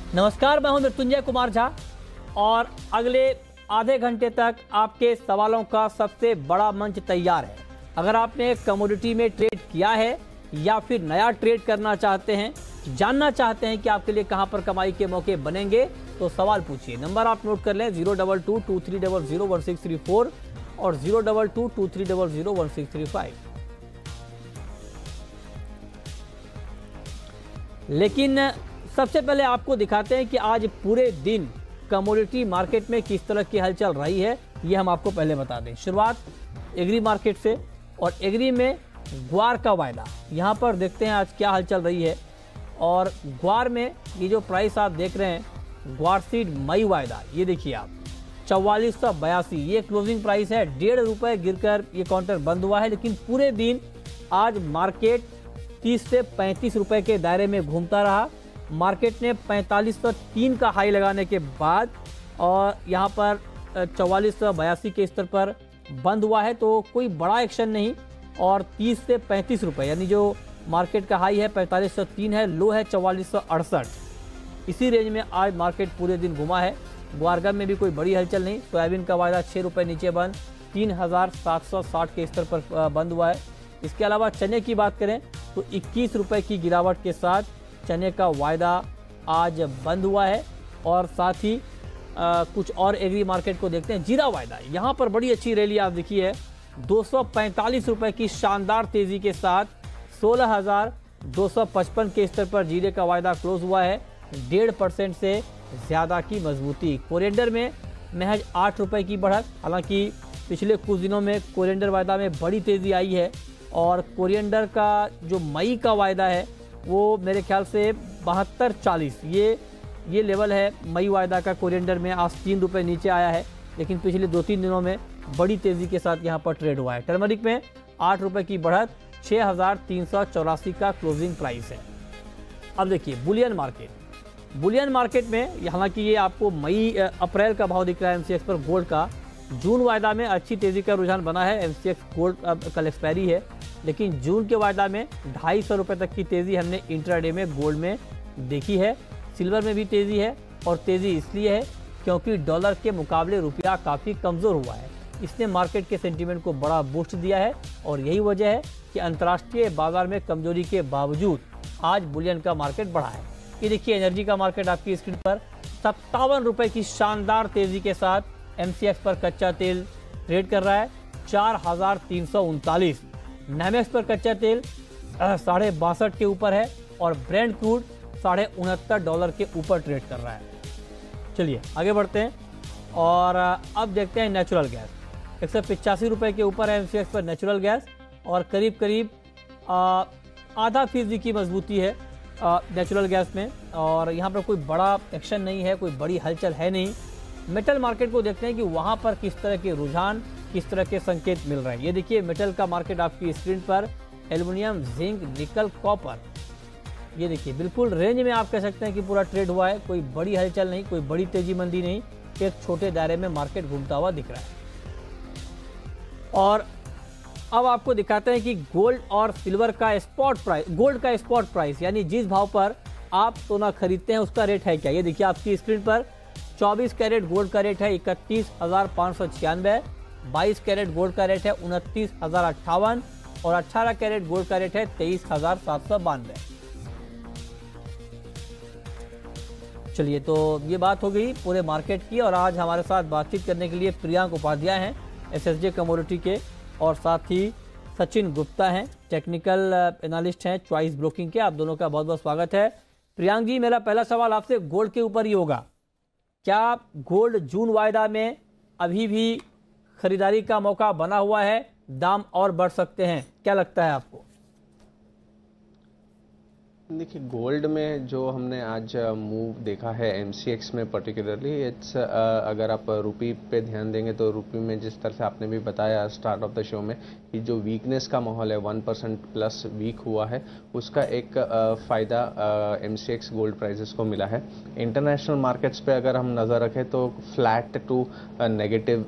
नमस्कार, मैं हूं मृत्युंजय कुमार झा और अगले आधे घंटे तक आपके सवालों का सबसे बड़ा मंच तैयार है। अगर आपने कमोडिटी में ट्रेड किया है या फिर नया ट्रेड करना चाहते हैं, जानना चाहते हैं कि आपके लिए कहां पर कमाई के मौके बनेंगे, तो सवाल पूछिए। नंबर आप नोट कर लें 02223001634 और 02223001635। लेकिन सबसे पहले आपको दिखाते हैं कि आज पूरे दिन कमोडिटी मार्केट में किस तरह की हलचल रही है, ये हम आपको पहले बता दें। शुरुआत एग्री मार्केट से, और एग्री में ग्वार का वायदा, यहाँ पर देखते हैं आज क्या हलचल रही है। और ग्वार में ये जो प्राइस आप देख रहे हैं, ग्वार सीड मई वायदा, ये देखिए आप 4482, ये क्लोजिंग प्राइस है। 1.5 रुपये गिरकर ये काउंटर बंद हुआ है, लेकिन पूरे दिन आज मार्केट 30 से 35 रुपये के दायरे में घूमता रहा। मार्केट ने 4503 का हाई लगाने के बाद और यहाँ पर 4482 के स्तर पर बंद हुआ है, तो कोई बड़ा एक्शन नहीं। और 30 से 35 रुपये, यानी जो मार्केट का हाई है 4503 है, लो है 4468, इसी रेंज में आज मार्केट पूरे दिन घुमा है। ग्वारगम में भी कोई बड़ी हलचल नहीं। सोयाबीन का वायदा 6 रुपये नीचे बंद 3760 के स्तर पर बंद हुआ है। इसके अलावा चने की बात करें तो 21 रुपये की गिरावट के साथ चने का वायदा आज बंद हुआ है। और साथ ही कुछ और एग्री मार्केट को देखते हैं। जीरा वायदा, यहाँ पर बड़ी अच्छी रैली आप देखी है। 245 रुपये की शानदार तेजी के साथ 16,255 के स्तर पर जीरे का वायदा क्लोज हुआ है। 1.5% से ज़्यादा की मजबूती। कोरिएंडर में महज 8 रुपये की बढ़त। हालांकि पिछले कुछ दिनों में कोरिएंडर वायदा में बड़ी तेज़ी आई है और कोरिएंडर का जो मई का वायदा है वो मेरे ख्याल से 7240, ये लेवल है मई वायदा का कोरिएंडर में। आज 3 रुपये नीचे आया है, लेकिन पिछले 2-3 दिनों में बड़ी तेज़ी के साथ यहाँ पर ट्रेड हुआ है। टर्मरिक में 8 रुपये की बढ़त, 6384 का क्लोजिंग प्राइस है। अब देखिए बुलियन मार्केट में, हालांकि ये आपको अप्रैल का भाव दिख रहा है एमसीएक्स पर गोल्ड का। जून वायदा में अच्छी तेज़ी का रुझान बना है। एमसीएक्स गोल्ड कल एक्सपायरी है, लेकिन जून के वायदा में 250 रुपये तक की तेज़ी हमने इंट्राडे में गोल्ड में देखी है। सिल्वर में भी तेज़ी है, और तेज़ी इसलिए है क्योंकि डॉलर के मुकाबले रुपया काफ़ी कमज़ोर हुआ है। इसने मार्केट के सेंटीमेंट को बड़ा बूस्ट दिया है, और यही वजह है कि अंतर्राष्ट्रीय बाजार में कमजोरी के बावजूद आज बुलियन का मार्केट बढ़ा है। ये देखिए एनर्जी का मार्केट आपकी स्क्रीन पर 57 रुपये की शानदार तेज़ी के साथ एमसीएक्स पर कच्चा तेल ट्रेड कर रहा है 4339। नेमेक्स पर कच्चा तेल $62.5 के ऊपर है, और ब्रेंट क्रूड $69.5 के ऊपर ट्रेड कर रहा है। चलिए आगे बढ़ते हैं और अब देखते हैं नेचुरल गैस। 185 रुपये के ऊपर है एमसीएक्स पर नेचुरल गैस, और करीब 0.5% की मजबूती है नेचुरल गैस में। और यहाँ पर कोई बड़ा एक्शन नहीं है, कोई बड़ी हलचल है नहीं। मेटल मार्केट को देखते हैं कि वहाँ पर किस तरह के रुझान, किस तरह के संकेत मिल रहे हैं। ये देखिए मेटल का मार्केट आपकी स्क्रीन पर, एल्युमिनियम, जिंक, निकल, कॉपर, ये देखिए बिल्कुल रेंज में आप कह सकते हैं कि पूरा ट्रेड हुआ है। कोई बड़ी हलचल नहीं, कोई बड़ी तेजी मंदी नहीं, एक छोटे दायरे में मार्केट घूमता हुआ दिख रहा है। और अब आपको दिखाते हैं कि गोल्ड और सिल्वर का स्पॉट प्राइस, गोल्ड का स्पॉट प्राइस, यानी जिस भाव पर आप सोना खरीदते हैं उसका रेट है क्या। ये देखिए आपकी स्क्रीन पर 24 कैरेट गोल्ड का रेट है 31,596, 22 कैरेट गोल्ड का रेट है 29,058, और 18 कैरेट गोल्ड का रेट है 23,792। चलिए, तो ये बात हो गई पूरे मार्केट की। और आज हमारे साथ बातचीत करने के लिए प्रियांक उपाध्याय हैं एसएसजे कमोडिटी के, और साथ ही सचिन गुप्ता हैं, टेक्निकल एनालिस्ट हैं चॉइस ब्रोकिंग के। आप दोनों का बहुत बहुत स्वागत है। प्रियांक जी, मेरा पहला सवाल आपसे गोल्ड के ऊपर ही होगा। क्या गोल्ड जून वायदा में अभी भी खरीदारी का मौका बना हुआ है, दाम और बढ़ सकते हैं, क्या लगता है आपको? देखिए गोल्ड में जो हमने आज मूव देखा है एमसीएक्स में पर्टिकुलरली, इट्स अगर आप रुपी पे ध्यान देंगे तो रुपी में जिस तरह से आपने भी बताया स्टार्ट ऑफ द शो में कि जो वीकनेस का माहौल है 1% प्लस वीक हुआ है, उसका एक फ़ायदा एमसीएक्स गोल्ड प्राइसेस को मिला है। इंटरनेशनल मार्केट्स पे अगर हम नज़र रखें तो फ्लैट टू नेगेटिव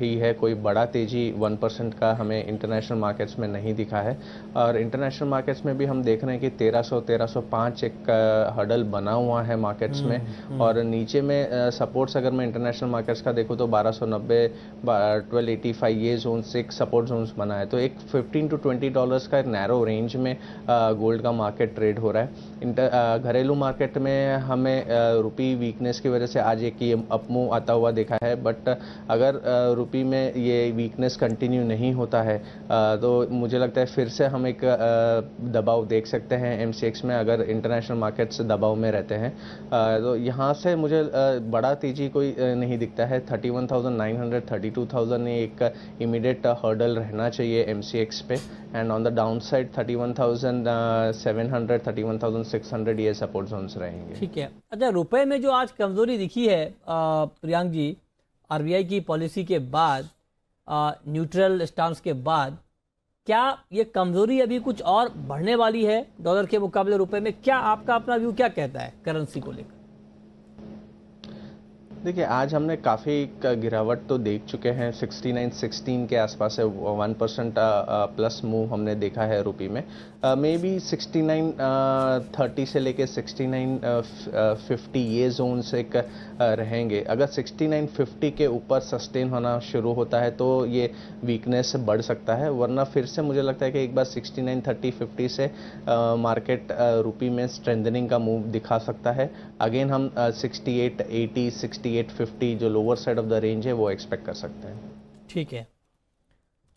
ही है, कोई बड़ा तेज़ी 1% का हमें इंटरनेशनल मार्केट्स में नहीं दिखा है। और इंटरनेशनल मार्केट्स में भी हम देख रहे हैं कि 1300 1305 एक हर्डल बना हुआ है मार्केट्स में, और नीचे में सपोर्ट्स अगर मैं इंटरनेशनल मार्केट्स का देखूँ तो 1290, 1285 ये जोन से एक सपोर्ट जोन्स बना है। तो एक $15 to $20 का नैरो रेंज में गोल्ड का मार्केट ट्रेड हो रहा है। घरेलू मार्केट में हमें रुपी वीकनेस की वजह से आज एक ये अपमूव आता हुआ देखा है, बट अगर रुपी में ये वीकनेस कंटिन्यू नहीं होता है तो मुझे लगता है फिर से हम एक दबाव देख सकते हैं MCX में, अगर इंटरनेशनल मार्केट्स दबाव में रहते हैं। तो यहाँ से मुझे बड़ा तेजी कोई नहीं दिखता है। 31,900, 32,000 एक इमीडिएट हर्डल रहना चाहिए MCX पे, and on the down side 31,700, 31,600 ये सपोर्ट जोन्स रहेंगे। ठीक है। अच्छा, रुपए में जो आज कमजोरी दिखी है प्रियांक जी, RBI की पॉलिसी के बाद, न्यूट्रल स्टांस के बाद, क्या ये कमजोरी अभी कुछ और बढ़ने वाली है डॉलर के मुकाबले रुपए में? क्या आपका अपना व्यू क्या कहता है करेंसी को लेकर? देखिए, आज हमने काफ़ी गिरावट तो देख चुके हैं। 69-16 के आसपास है, 1% प्लस मूव हमने देखा है रुपी में। मे बी 69.30 से लेके 69.50 ये जोन्स एक रहेंगे। अगर 69.50 के ऊपर सस्टेन होना शुरू होता है तो ये वीकनेस बढ़ सकता है, वरना फिर से मुझे लगता है कि एक बार 69.30-50 से मार्केट रुपी में स्ट्रेंथनिंग का मूव दिखा सकता है। अगेन हम 68.80, 68.50 जो lower side of the range है वो एक्सपेक्ट कर सकते हैं। ठीक है,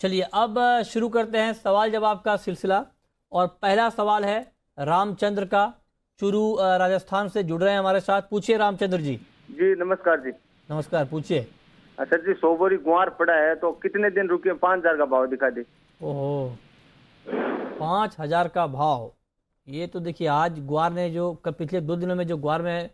चलिए अब शुरू करते हैं सवाल जवाब का सिलसिला। और पहला सवाल है रामचंद्र का, चूरू राजस्थान से जुड़ रहे हैं हमारे साथ। पूछिए रामचंद्र जी। जी नमस्कार जी। नमस्कार, पूछिए। अच्छा जी, 100 बोरी गुआर पड़ा है तो कितने दिन रुके? 5,000 का भाव दिखा दे। ओहो, 5,000 का भाव। ये तो देखिए आज ग्वार ने जो पिछले 2 दिनों में जो ग्वार में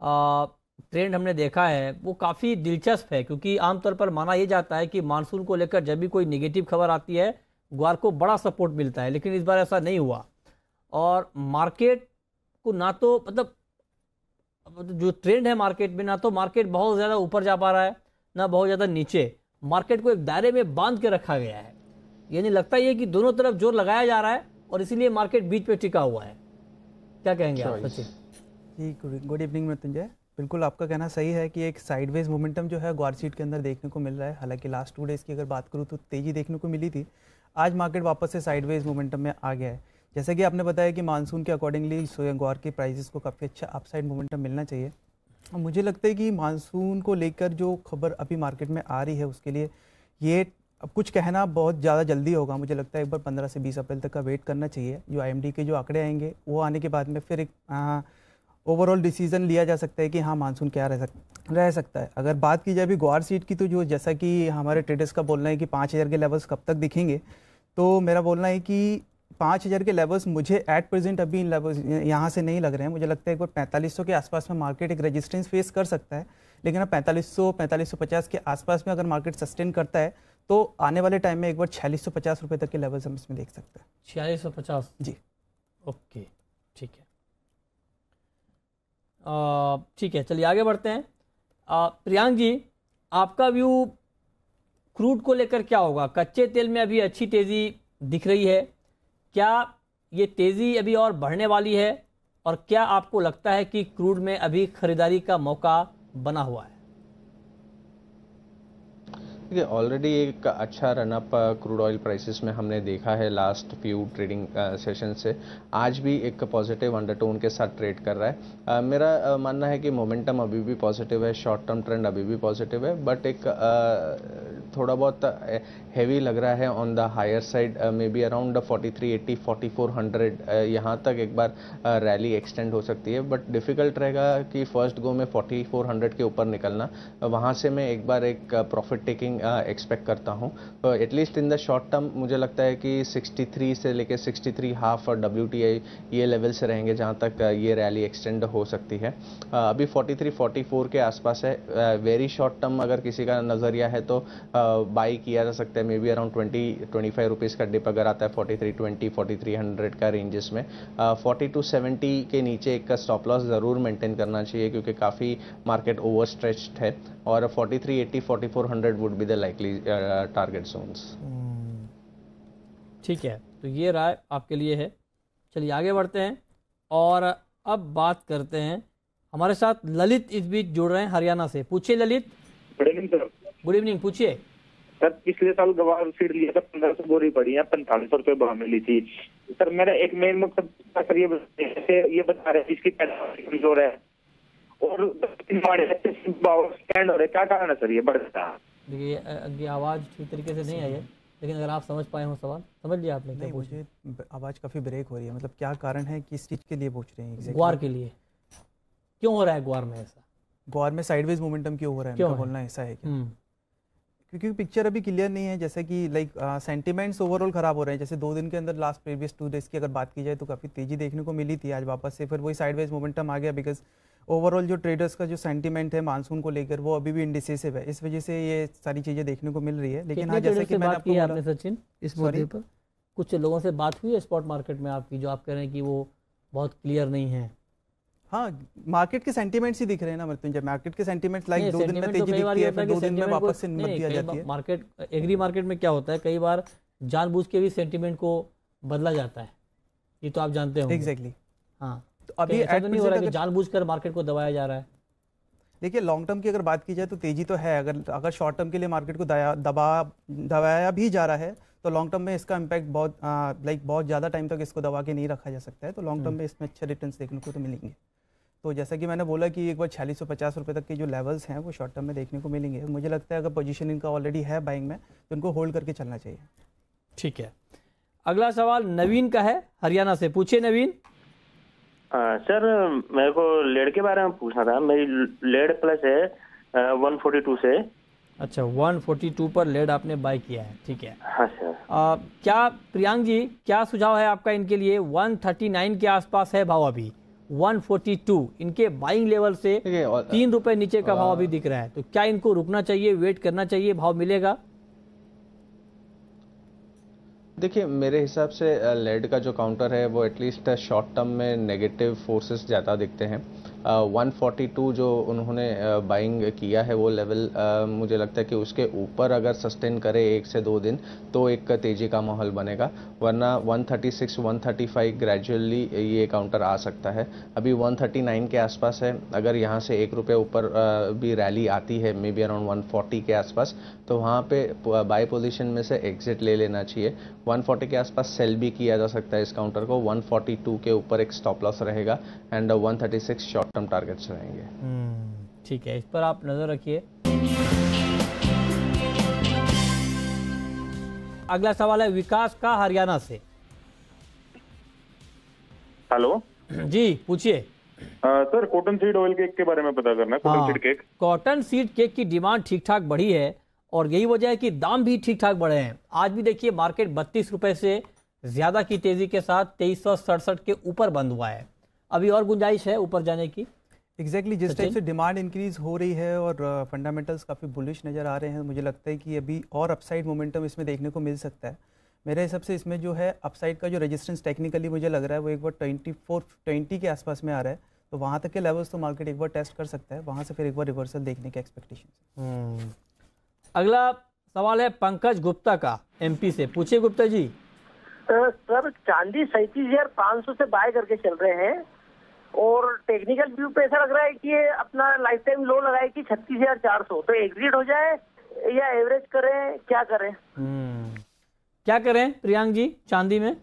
ट्रेंड हमने देखा है वो काफ़ी दिलचस्प है, क्योंकि आमतौर पर माना यह जाता है कि मानसून को लेकर जब भी कोई नेगेटिव खबर आती है ग्वार को बड़ा सपोर्ट मिलता है, लेकिन इस बार ऐसा नहीं हुआ। और मार्केट को ना तो मतलब जो ट्रेंड है मार्केट में, ना तो मार्केट बहुत ज़्यादा ऊपर जा पा रहा है ना बहुत ज़्यादा नीचे। मार्केट को एक दायरे में बांध के रखा गया है। यानी लगता ही है कि दोनों तरफ जोर लगाया जा रहा है और इसीलिए मार्केट बीच पे टिका हुआ है। क्या कहेंगे आप सचिन जी? Good evening Mrityunjay. बिल्कुल आपका कहना सही है कि एक साइडवेज मोमेंटम जो है ग्वार सीट के अंदर देखने को मिल रहा है। हालांकि लास्ट 2 डेज़ की अगर बात करूँ तो तेज़ी देखने को मिली थी, आज मार्केट वापस से साइडवेज मोमेंटम में आ गया है। जैसे कि आपने बताया कि मानसून के अकॉर्डिंगली ग्वार के प्राइसेस को काफ़ी अच्छा अपसाइड मोमेंटम मिलना चाहिए। और मुझे लगता है कि मानसून को लेकर जो खबर अभी मार्केट में आ रही है उसके लिए ये अब कुछ कहना बहुत ज़्यादा जल्दी होगा। मुझे लगता है एक बार 15 से 20 अप्रैल तक का वेट करना चाहिए। जो IMD के जो आंकड़े आएंगे वो आने के बाद में फिर एक ओवरऑल डिसीजन लिया जा सकता है कि हाँ मानसून क्या रह सकता है। अगर बात की जाए अभी ग्वार सीट की, तो जो जैसा कि हमारे ट्रेडर्स का बोलना है कि 5,000 के लेवल्स कब तक दिखेंगे, तो मेरा बोलना है कि 5,000 के लेवल्स मुझे एट प्रेजेंट अभी इन लेवल्स यहाँ से नहीं लग रहे हैं। मुझे लगता है एक बार 4500 के आसपास में मार्केट एक रेजिस्टेंस फेस कर सकता है, लेकिन अब 4500-4550 के आसपास में अगर मार्केट सस्टेन करता है तो आने वाले टाइम में एक बार 4650 रुपये तक के लेवल्स हम इसमें देख सकते हैं। 4650 जी, ओके, ठीक है। ठीक है, चलिए आगे बढ़ते हैं। प्रियांक जी, आपका व्यू क्रूड को लेकर क्या होगा? कच्चे तेल में अभी अच्छी तेज़ी दिख रही है, क्या ये तेज़ी अभी और बढ़ने वाली है? और क्या आपको लगता है कि क्रूड में अभी खरीदारी का मौका बना हुआ है? देखिए, ऑलरेडी एक अच्छा रनअप क्रूड ऑयल प्राइसेस में हमने देखा है लास्ट फ्यू ट्रेडिंग सेशन से। आज भी एक पॉजिटिव अंडरटोन के साथ ट्रेड कर रहा है। मेरा मानना है कि मोमेंटम अभी भी पॉजिटिव है, शॉर्ट टर्म ट्रेंड अभी भी पॉजिटिव है, बट एक थोड़ा बहुत हैवी लग रहा है on the higher side. Maybe around 4380, 4400 यहाँ तक एक बार रैली एक्सटेंड हो सकती है, बट डिफ़िकल्ट रहेगा कि फर्स्ट गो में 4400 के ऊपर निकलना। वहाँ से मैं एक बार एक प्रॉफिट टेकिंग एक्सपेक्ट करता हूँ। तो at least in the short term मुझे लगता है कि 63 से लेके 63 हाफ और WTI ये लेवल से रहेंगे जहाँ तक ये रैली एक्सटेंड हो सकती है। अभी 43-44 के आसपास है। वेरी शॉर्ट टर्म अगर किसी का नज़रिया है तो बाई किया जा सकता है। मे बी अराउंड 20-25 रुपीज़ का डिप अगर आता है 4320, 4300 का रेंजेस में। 4270 के नीचे एक स्टॉप लॉस ज़रूर मेंटेन करना चाहिए, क्योंकि काफ़ी मार्केट ओवर स्ट्रेच्ड है, और 4380, 4400 would be the likely target zones. ठीक है, तो ये राय आपके लिए है। चलिए आगे बढ़ते हैं। और अब बात करते हैं, हमारे साथ ललित इस बीच जुड़ रहे हैं हरियाणा से। पूछिए Lalit. Good evening sir. Good evening, पूछिए। सर पिछले साल गवार सीड लिया था, 1500 बोरी पड़ी है, 4500 रुपए भाव में ली थी सर। मेरा एक मेन मकसद सर ये बता रहे हैं इसकी पैदावार कमजोर है और स्टैंड हो रहे, क्या कारण है सर ये बढ़ता? देखिए आवाज़ ठीक तरीके से नहीं आई है, लेकिन अगर आप समझ पाए हो सवाल, समझ लिया आपने? नहीं, मुझे आवाज़ काफ़ी ब्रेक हो रही है। मतलब क्या कारण है, किस चीज़ के लिए पूछ रहे हैं exactly? ग्वार के लिए क्यों हो रहा है? ग्वार में ऐसा, ग्वार में साइडवेज मोमेंटम क्यों हो रहा है, क्यों उनका बोलना ऐसा है क्या? क्योंकि पिक्चर अभी क्लियर नहीं है, जैसे कि लाइक सेंटिमेंट्स ओवरऑल खराब हो रहे हैं। जैसे 2 दिन के अंदर लास्ट प्रीवियस 2 डेज की अगर बात की जाए तो काफ़ी तेज़ी देखने को मिली थी, आज वापस से फिर वही साइडवेज मोमेंटम आ गया। बिकॉज ओवरऑल जो ट्रेडर्स का जो सेंटीमेंट है मानसून को लेकर वो अभी भी इंडिसिसिव है, इस वजह से ये सारी चीज़ें देखने को मिल रही है। लेकिन हाँ, जैसे कि मैंने आपको आपने सचिन इस मुद्दे पर कुछ लोगों से बात हुई है स्पॉट मार्केट में आपकी, जो आप कह रहे हैं कि वो बहुत क्लियर नहीं है? हाँ, मार्केट के सेंटीमेंट्स ही दिख रहे हैं ना मृत्युंजय। मार्केट के सेंटीमेंट्स लाइक 2 दिन में तेजी दिखती है, फिर 2 दिन में वापस से मंदी आ जाती है। मार्केट, एग्री मार्केट में क्या होता है, कई बार जानबूझ के भी सेंटीमेंट को बदला जाता है, ये तो आप जानते होंगे। एग्जैक्टली। हाँ, तो अभी ऐसा तो नहीं हो रहा है कि जानबूझकर मार्केट को दबाया जा रहा है? देखिए लॉन्ग टर्म की अगर बात की जाए तो तेजी तो है। अगर शॉर्ट टर्म के लिए मार्केट को दबाया भी जा रहा है तो लॉन्ग टर्म में इसका इम्पैक्ट बहुत ज़्यादा टाइम तक इसको दबा के नहीं रखा जा सकता है। तो लॉन्ग टर्म में इसमें अच्छे रिटर्न्स देखने को तो मिलेंगे। तो जैसा कि मैंने बोला कि एक बार 4650 रुपये तक के जो लेवल्स हैं वो शॉर्ट टर्म में देखने को मिलेंगे। मुझे लगता है अगर पोजीशन इनका ऑलरेडी है बाइंग में तो इनको होल्ड करके चलना चाहिए। ठीक है, अगला सवाल नवीन का है हरियाणा से। पूछिए नवीन। सर मेरे को लेड के बारे में पूछना था। मेरी लेड प्लस है 142 से। अच्छा, 142 पर लेड आपने बाय किया है, ठीक है। हाँ सर। क्या प्रियांक जी, क्या सुझाव है आपका इनके लिए? 139 के आसपास है भाव अभी, 142 इनके बाइंग लेवल से 3 रुपए नीचे का भाव अभी दिख रहा है। तो क्या इनको रुकना चाहिए, वेट करना चाहिए, भाव मिलेगा? देखिए मेरे हिसाब से लेड का जो काउंटर है वो एटलीस्ट शॉर्ट टर्म में नेगेटिव फोर्सेस ज़्यादा दिखते हैं। 142 जो उन्होंने बाइंग किया है वो लेवल मुझे लगता है कि उसके ऊपर अगर सस्टेन करे 1 से 2 दिन तो एक तेज़ी का माहौल बनेगा, वरना 136 135 ग्रेजुअली ये काउंटर आ सकता है। अभी 139 के आसपास है, अगर यहाँ से 1 रुपये ऊपर भी रैली आती है मे बी अराउंड 140 के आसपास, तो वहाँ पे बाय पोजीशन में से एग्जिट ले लेना चाहिए। 140 के आसपास सेल भी किया जा सकता है इस काउंटर को। 142 के ऊपर एक स्टॉप लॉस रहेगा एंड 136 शॉर्ट टर्म टारगेट्स रहेंगे। ठीक है, इस पर आप नजर रखिए। अगला सवाल है विकास का हरियाणा से। हेलो जी पूछिए। Sir cotton seed oil cake के बारे में पता करना है। Cotton seed cake, cotton seed cake की डिमांड ठीक ठाक बढ़ी है और यही वजह है कि दाम भी ठीक ठाक बढ़े हैं। आज भी देखिए मार्केट 32 रुपए से ज्यादा की तेजी के साथ 2367 के ऊपर बंद हुआ है। अभी और गुंजाइश है ऊपर जाने की। एग्जैक्टली जिस टाइप से डिमांड इंक्रीज हो रही है और फंडामेंटल्स काफ़ी बुलिश नज़र आ रहे हैं, मुझे लगता है कि अभी और अपसाइड मोमेंटम इसमें देखने को मिल सकता है। मेरे हिसाब से इसमें जो है अपसाइड का जो रेजिस्टेंस टेक्निकली मुझे लग रहा है वो एक बार 2420 के आसपास में आ रहा है। तो वहाँ तक के लेवल्स तो मार्केट एक बार टेस्ट कर सकता है, वहाँ से फिर एक बार रिवर्सल देखने के एक्सपेक्टेशन। अगला सवाल है पंकज गुप्ता का एमपी से। पूछिए गुप्ता जी। सर चांदी 37,500 से बाय करके चल रहे हैं और टेक्निकल व्यू पे ऐसा लग रहा है कि ये अपना लाइफ टाइम लो लगाए कि 36,400। तो एग्जिट हो जाए या एवरेज करें, क्या करें? क्या करें प्रियांक जी चांदी में?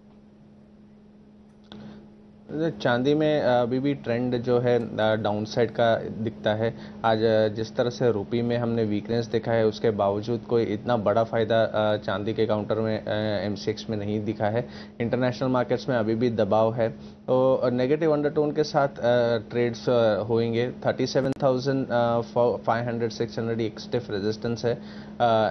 चांदी में अभी भी ट्रेंड जो है डाउन साइड का दिखता है। आज जिस तरह से रुपी में हमने वीकनेस देखा है उसके बावजूद कोई इतना बड़ा फ़ायदा चांदी के काउंटर में एमसीएक्स में नहीं दिखा है। इंटरनेशनल मार्केट्स में अभी भी दबाव है, तो नेगेटिव अंडरटोन के साथ ट्रेड्स होंगे। 37,500 600 एक स्टिफ रेजिस्टेंस है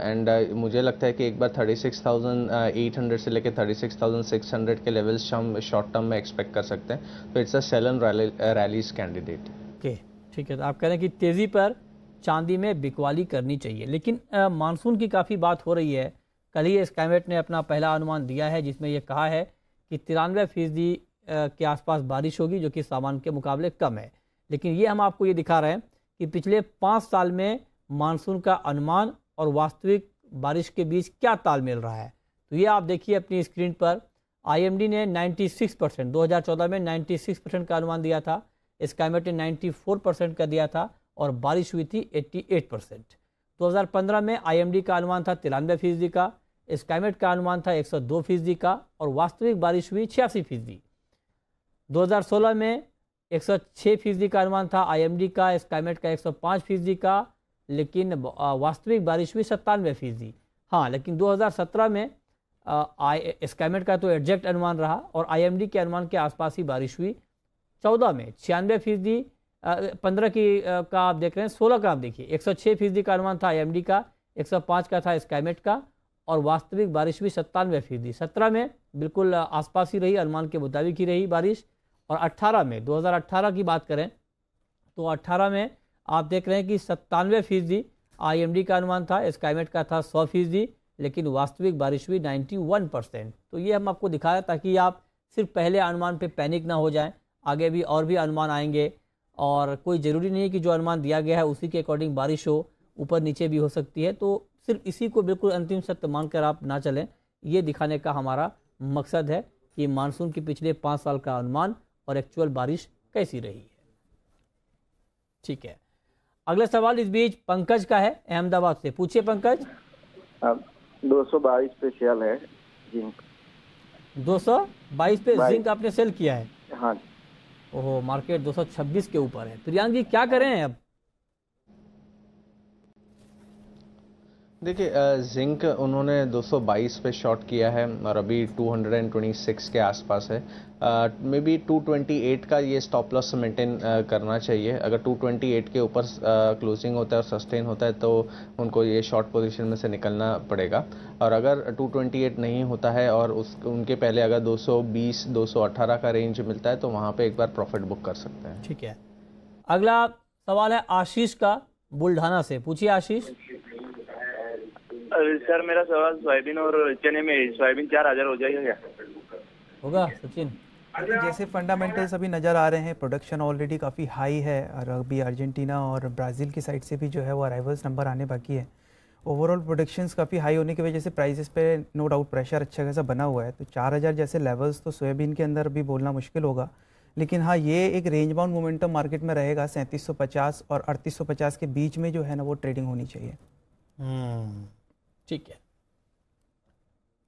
एंड मुझे लगता है कि एक बार 36,800 से लेकर 36,600 के लेवल्स हम शॉर्ट टर्म में एक्सपेक्ट कर सकते हैं। तो it's a sell and rallies candidate. Okay ठीक है, तो आप कह रहे हैं कि तेजी पर चांदी में बिकवाली करनी चाहिए। लेकिन मानसून की काफ़ी बात हो रही है। कल ही स्काईमेट ने अपना पहला अनुमान दिया है जिसमें यह कहा है कि 93% के आसपास बारिश होगी, जो कि सामान्य के मुकाबले कम है। लेकिन ये हम आपको ये दिखा रहे हैं कि पिछले 5 साल में मानसून का अनुमान और वास्तविक बारिश के बीच क्या तालमेल रहा है। तो ये आप देखिए अपनी स्क्रीन पर आईएमडी ने 96%, 2014 में 96% का अनुमान दिया था, स्काईमेट ने 94% का दिया था और बारिश हुई थी 88%। 2015 में आईएमडी का अनुमान था 93% का, स्काईमेट का अनुमान था 102% का और वास्तविक बारिश हुई 86%। 2016 में 106% का अनुमान था आईएमडी का, स्काईमेट का 105% का, लेकिन वास्तविक बारिश हुई 97%। हाँ, लेकिन 2017 में स्काईमेट का तो एग्जैक्ट अनुमान रहा और आईएमडी के अनुमान के आसपास ही बारिश हुई। 14 में 96%, 15 की का आप देख रहे हैं, 16 का आप देखिए 106% का अनुमान था आईएमडी का, 105 का था स्काईमेट का और वास्तविक बारिश हुई 97%। 17 में बिल्कुल आसपास ही रही, अनुमान के मुताबिक ही रही बारिश। और 18 में 2018 की बात करें तो 18 में आप देख रहे हैं कि 97% आईएमडी का अनुमान था, स्काईमेट का था 100%, लेकिन वास्तविक बारिश हुई 91%। तो ये हम आपको दिखाया ताकि आप सिर्फ पहले अनुमान पे पैनिक ना हो जाएं, आगे भी और भी अनुमान आएंगे और कोई ज़रूरी नहीं है कि जो अनुमान दिया गया है उसी के अकॉर्डिंग बारिश हो, ऊपर नीचे भी हो सकती है। तो सिर्फ इसी को बिल्कुल अंतिम सत्य मानकर आप ना चलें, ये दिखाने का हमारा मकसद है कि मानसून के पिछले 5 साल का अनुमान और एक्चुअल बारिश कैसी रही है। ठीक है, अगला सवाल इस बीच पंकज का है अहमदाबाद से। पूछिए पंकज। 222 पे सेल है जिंक। 222 पे जिंक आपने सेल किया है? हाँ। ओहो, मार्केट 226 के ऊपर है। प्रियांक जी क्या करें अब? देखिए, जिंक उन्होंने 222 पे शॉर्ट किया है और अभी 226 के आसपास है। मे बी 228 का ये स्टॉप लॉस मेंटेन करना चाहिए। अगर 228 के ऊपर क्लोजिंग होता है और सस्टेन होता है तो उनको ये शॉर्ट पोजीशन में से निकलना पड़ेगा। और अगर 228 नहीं होता है और उनके पहले अगर 220 218 का रेंज मिलता है तो वहाँ पे एक बार प्रॉफिट बुक कर सकते हैं। ठीक है, अगला सवाल है आशीष का बुल्ढाना से। पूछिए आशीष। सर मेरा सवाल सोयाबीन और चने में, सोयाबीन 4000 हो जाएगा क्या? होगा सचिन? जैसे फंडामेंटल्स अभी नज़र आ रहे हैं, प्रोडक्शन ऑलरेडी काफ़ी हाई है और अभी अर्जेंटीना और ब्राज़ील की साइड से भी जो है वो अराइवल्स नंबर आने बाकी है। ओवरऑल प्रोडक्शंस काफ़ी हाई होने की वजह से प्राइसेस पे नो डाउट प्रेशर अच्छा खासा बना हुआ है। तो 4000 जैसे लेवल्स तो सोयाबीन के अंदर भी बोलना मुश्किल होगा, लेकिन हाँ ये एक रेंज बाउंड मोमेंटम मार्केट में रहेगा। 3750 और 3850 के बीच में जो है ना वो ट्रेडिंग होनी चाहिए। ठीक है,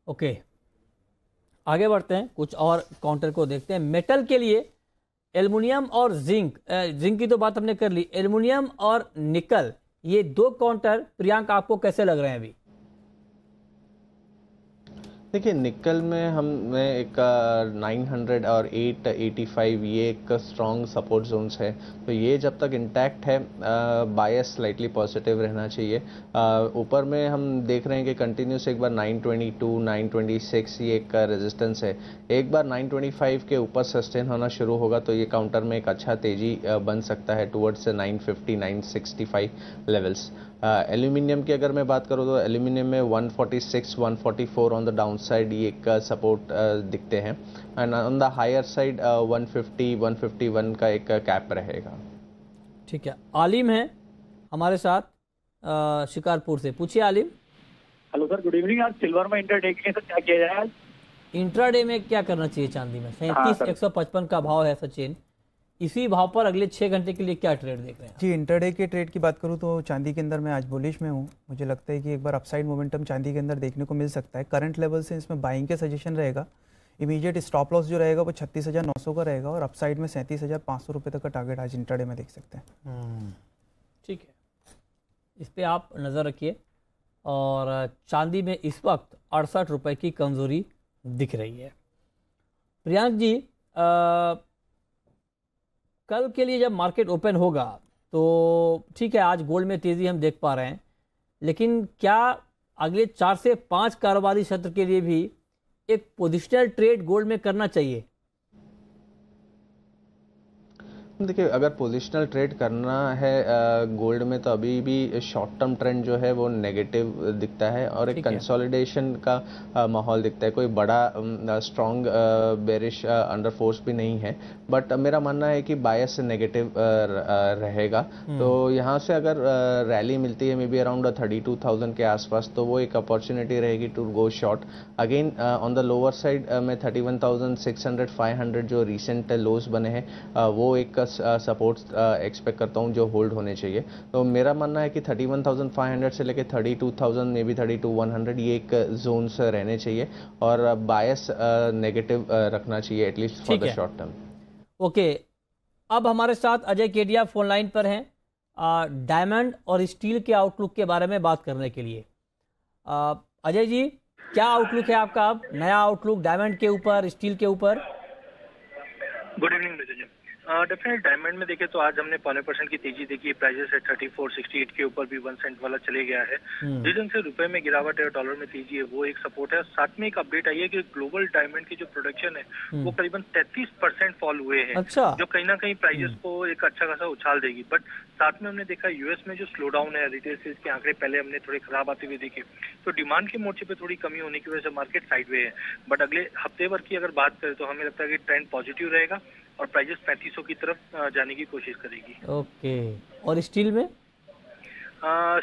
ओके, आगे बढ़ते हैं, कुछ और काउंटर को देखते हैं। मेटल के लिए एल्युमिनियम और जिंक की तो बात हमने कर ली, एल्युमिनियम और निकल, ये दो काउंटर प्रियांक आपको कैसे लग रहे हैं अभी? देखिए, निकल में हमें एक 900 और 885 ये एक स्ट्रॉन्ग सपोर्ट जोन्स है। तो ये जब तक इंटैक्ट है बायस स्लाइटली पॉजिटिव रहना चाहिए। ऊपर में हम देख रहे हैं कि कंटिन्यूस एक बार 922 926 ये एक रेजिस्टेंस है। एक बार 925 के ऊपर सस्टेन होना शुरू होगा तो ये काउंटर में एक अच्छा तेजी बन सकता है टुवर्ड्स 950 965 लेवल्स। एल्यूमिनियम की अगर मैं बात करूँ तो एल्यूमिनियम में 146 144 ऑन द डाउन साइड ये एक सपोर्ट दिखते हैं and on the higher side 150 151 का एक कैप रहेगा। ठीक है, आलिम है हमारे साथ शिकारपुर से। पूछिए आलिम। Hello sir, good evening. आज सिल्वर में इंट्राडे के लिए सर क्या किया जाए? आज इंट्राडे में क्या करना चाहिए? चांदी में 37,155 का भाव है सचिन, इसी भाव पर अगले 6 घंटे के लिए क्या ट्रेड देख रहे हैं? जी, इंटरडे के ट्रेड की बात करूं तो चांदी के अंदर मैं आज बुलिश में हूं। मुझे लगता है कि एक बार अपसाइड मोमेंटम चांदी के अंदर देखने को मिल सकता है। करंट लेवल से इसमें बाइंग के सजेशन रहेगा। इमीडिएट स्टॉप लॉस जो रहेगा वो 36,900 का रहेगा और अपसाइड में 37,500 रुपये तक का टारगेट आज इंटरडे में देख सकते हैं। ठीक है, इस पर आप नज़र रखिए। और चांदी में इस वक्त 68 रुपये की कमज़ोरी दिख रही है। प्रियांक जी, कल के लिए जब मार्केट ओपन होगा तो ठीक है, आज गोल्ड में तेज़ी हम देख पा रहे हैं, लेकिन क्या अगले 4 से 5 कारोबारी सत्र के लिए भी एक पोजिशनल ट्रेड गोल्ड में करना चाहिए? देखिए, अगर पोजिशनल ट्रेड करना है गोल्ड में तो अभी भी शॉर्ट टर्म ट्रेंड जो है वो नेगेटिव दिखता है और एक कंसोलिडेशन का माहौल दिखता है। कोई बड़ा स्ट्रॉन्ग बेरिश अंडर फोर्स भी नहीं है, बट मेरा मानना है कि बायस नेगेटिव रहेगा। तो यहाँ से अगर रैली मिलती है मे बी अराउंड 32,000 के आसपास, तो वो एक अपॉर्चुनिटी रहेगी to go short. Again on the lower side में 31,600 500 जो रिसेंट लोज बने हैं वो एक सपोर्ट एक्सपेक्ट करता हूं जो होल्ड होने चाहिए। तो मेरा मानना है कि 31,500 से लेके 32,000 मे बी 32,100 ये एक जोन्स रहने चाहिए और बायस नेगेटिव रखना चाहिए at least for the short term. Okay, अब हमारे साथ अजय केडिया फोन लाइन पर हैं डायमंड और स्टील के आउटलुक के बारे में बात करने के लिए। अजय जी, क्या आउटलुक है आपका अब, नया आउटलुक डायमंड के ऊपर, स्टील के ऊपर? गुड इवनिंग मिस्टर जी। डेफिनेट डायमंड में देखें तो आज हमने 0.5% की तेजी देखी। प्राइजेस है 3468 के ऊपर भी 1 सेंट वाला चले गया है। जिस ढंग से रुपए में गिरावट है और डॉलर में तेजी है वो एक सपोर्ट है। साथ में एक अपडेट आई है कि ग्लोबल डायमंड की जो प्रोडक्शन है वो करीबन 33% फॉल हुए हैं। अच्छा। जो कहीं ना कहीं प्राइजेस को एक अच्छा खासा उछाल देगी। बट साथ में हमने देखा यूएस में जो स्लो डाउन है, रिटेल सेल्स के आंकड़े पहले हमने थोड़े खराब आते हुए देखे, तो डिमांड के मोर्चे पे थोड़ी कमी होने की वजह से मार्केट साइडवे है। बट अगले हफ्ते भर की अगर बात करें तो हमें लगता है कि ट्रेंड पॉजिटिव रहेगा और प्राइजेस 3500 की तरफ जाने की कोशिश करेगी। ओके, और स्टील में?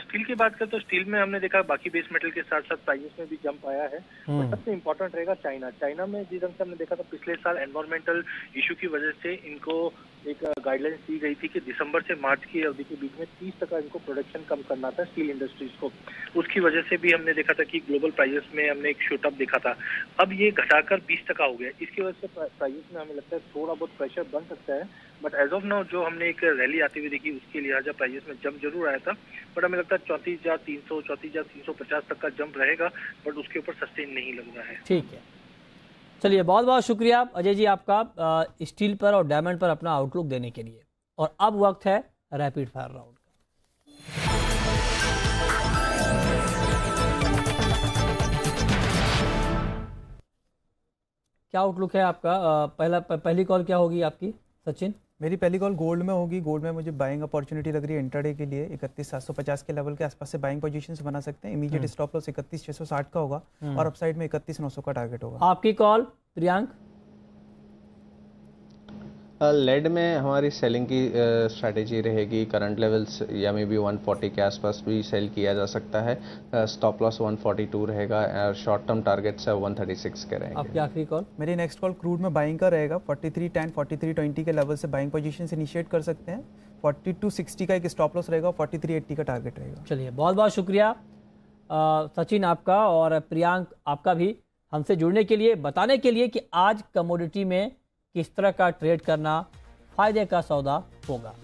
स्टील की बात करें तो स्टील में हमने देखा बाकी बेस मेटल के साथ साथ प्राइजेस में भी जंप आया है। और सबसे इम्पोर्टेंट रहेगा चाइना। चाइना में जिस ढंग से हमने देखा था पिछले साल एनवायरमेंटल इशू की वजह से इनको एक गाइडलाइंस दी गई थी कि दिसंबर से मार्च की अवधि के बीच में 30% इनको प्रोडक्शन कम करना था स्टील इंडस्ट्रीज को। उसकी वजह से भी हमने देखा था कि ग्लोबल प्राइजेस में हमने एक शूटअप देखा था। अब ये घटाकर 20% हो गया। इसकी वजह से प्राइजेस में हमें लगता है थोड़ा बहुत प्रेशर बन सकता है। बट एज ऑफ नाउ जो हमने एक रैली आती हुई देखी उसके लिहाजा प्राइजेस में जंप जरूर आया था। बट हमें लगता है 34,300 34,350 तक का जंप रहेगा, बट उसके ऊपर सस्टेन नहीं लग रहा है। ठीक है, चलिए, बहुत बहुत शुक्रिया अजय जी आपका स्टील पर और डायमंड पर अपना आउटलुक देने के लिए। और अब वक्त है रैपिड फायर राउंड का। क्या आउटलुक है आपका? पहली कॉल क्या होगी आपकी सचिन? मेरी पहली कॉल गोल्ड में होगी। गोल्ड में मुझे बाइंग अपॉर्चुनिटी लग रही है इंट्राडे के लिए। 31,750 के लेवल के आसपास से बाइंग पोजीशंस बना सकते हैं। इमीडिएट स्टॉप लॉस 31,660 का होगा और अपसाइड में 31,900 का टारगेट होगा। आपकी कॉल प्रियांक? लेड में हमारी सेलिंग की स्ट्रैटेजी रहेगी। करंट लेवल्स या मे बी 140 के आसपास भी सेल किया जा सकता है। स्टॉप लॉस 142 रहेगा और शॉर्ट टर्म टारगेट्स 136 के रहेंगे। आपकी आखिरी कॉल? मेरी नेक्स्ट कॉल क्रूड में बाइंग का रहेगा। 4310 4320 के लेवल से बाइंग पोजीशन से इनिशिएट कर सकते हैं। 4260 का एक स्टॉप लॉस रहेगा, 4380 का टारगेट रहेगा। चलिए, बहुत बहुत शुक्रिया सचिन आपका और प्रियांक आपका भी हमसे जुड़ने के लिए, बताने के लिए कि आज कमोडिटी में किस तरह का ट्रेड करना फायदे का सौदा होगा।